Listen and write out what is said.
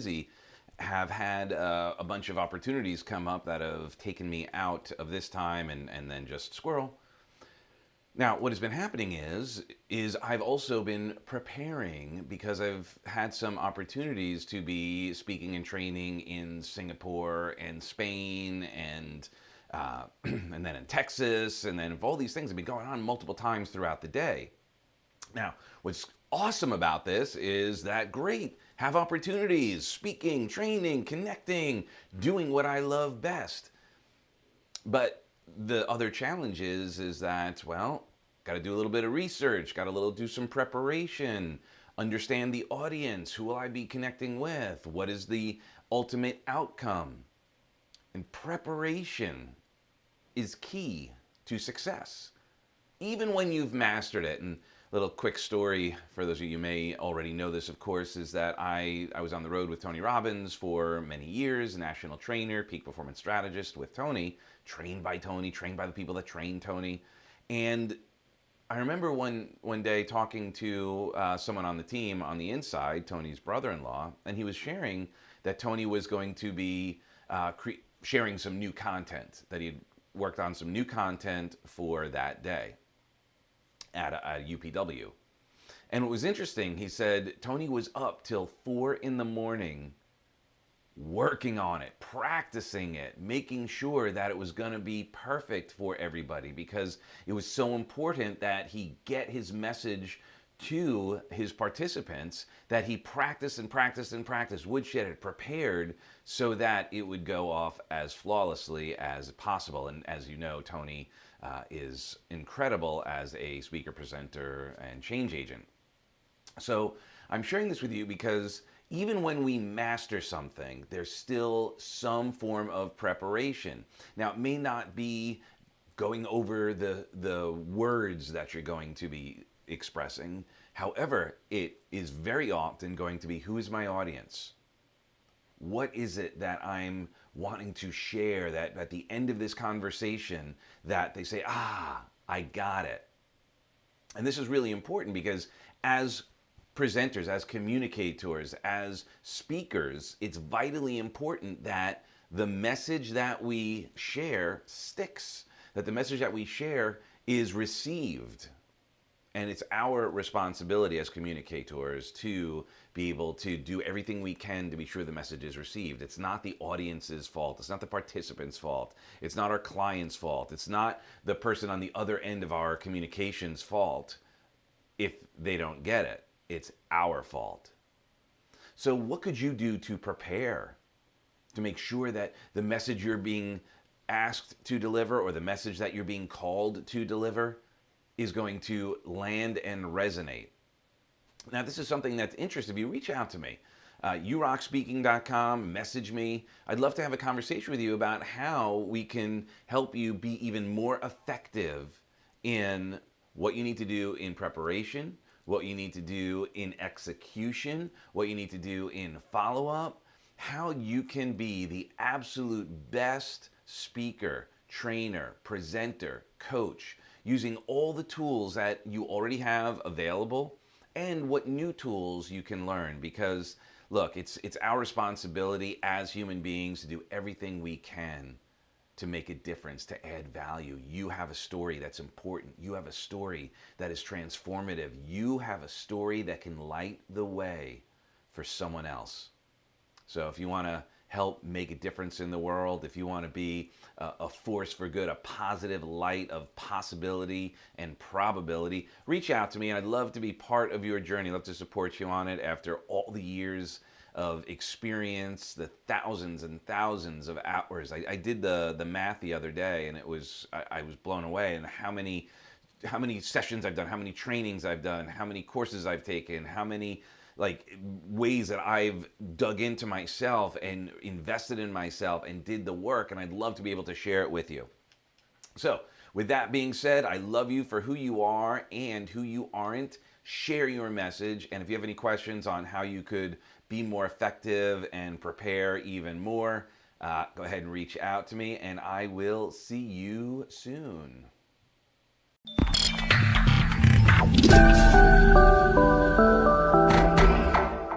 busy, have had a bunch of opportunities come up that have taken me out of this time and then just squirrel. Now, what has been happening is I've also been preparing because I've had some opportunities to be speaking and training in Singapore and Spain and and then in Texas, and then all these things have been going on multiple times throughout the day. Now, what's awesome about this is that great, have opportunities, speaking, training, connecting, doing what I love best. But the other challenge is that, well, got to do a little bit of research, got to do some preparation, understand the audience, who will I be connecting with, what is the ultimate outcome. And preparation is key to success, even when you've mastered it. And a little quick story for those of you may already know this, of course, is that I was on the road with Tony Robbins for many years, national trainer, peak performance strategist with Tony, trained by the people that trained Tony. And I remember one day talking to someone on the team on the inside, Tony's brother-in-law, and he was sharing that Tony was going to be sharing some new content, that he had worked on some new content for that day at UPW. And what was interesting, he said Tony was up till 4 in the morning working on it, practicing it, making sure that it was going to be perfect for everybody, because it was so important that he get his message to his participants, that he practiced and practiced and practiced, woodshed it, prepared, so that it would go off as flawlessly as possible. And as you know, Tony is incredible as a speaker, presenter, and change agent. So I'm sharing this with you because even when we master something, there's still some form of preparation. Now, it may not be going over the words that you're going to be expressing. However, it is very often going to be, who is my audience? What is it that I'm wanting to share, that at the end of this conversation that they say, I got it. And this is really important because as presenters, as communicators, as speakers, it's vitally important that the message that we share sticks, that the message that we share is received. And it's our responsibility as communicators to be able to do everything we can to be sure the message is received. It's not the audience's fault. It's not the participant's fault. It's not our client's fault. It's not the person on the other end of our communications fault if they don't get it. It's our fault. So what could you do to prepare, to make sure that the message you're being asked to deliver, or the message that you're being called to deliver, is going to land and resonate? Now, this is something that's interesting. If you reach out to me, urockspeaking.com, message me. I'd love to have a conversation with you about how we can help you be even more effective in what you need to do in preparation, what you need to do in execution, what you need to do in follow-up, how you can be the absolute best speaker, trainer, presenter, coach, using all the tools that you already have available and what new tools you can learn. Because look, it's our responsibility as human beings to do everything we can to make a difference, to add value. You have a story that's important. You have a story that is transformative. You have a story that can light the way for someone else. So if you want to help make a difference in the world, if you want to be a force for good, a positive light of possibility and probability, reach out to me, and I'd love to be part of your journey. I'd love to support you on it after all the years of experience, the thousands and thousands of hours. I did the math the other day, and I was blown away. And how many sessions I've done, how many trainings I've done, how many courses I've taken, how many ways that I've dug into myself and invested in myself and did the work. And I'd love to be able to share it with you. So with that being said, I love you for who you are and who you aren't. Share your message. And if you have any questions on how you could be more effective and prepare even more, go ahead and reach out to me, and I will see you soon.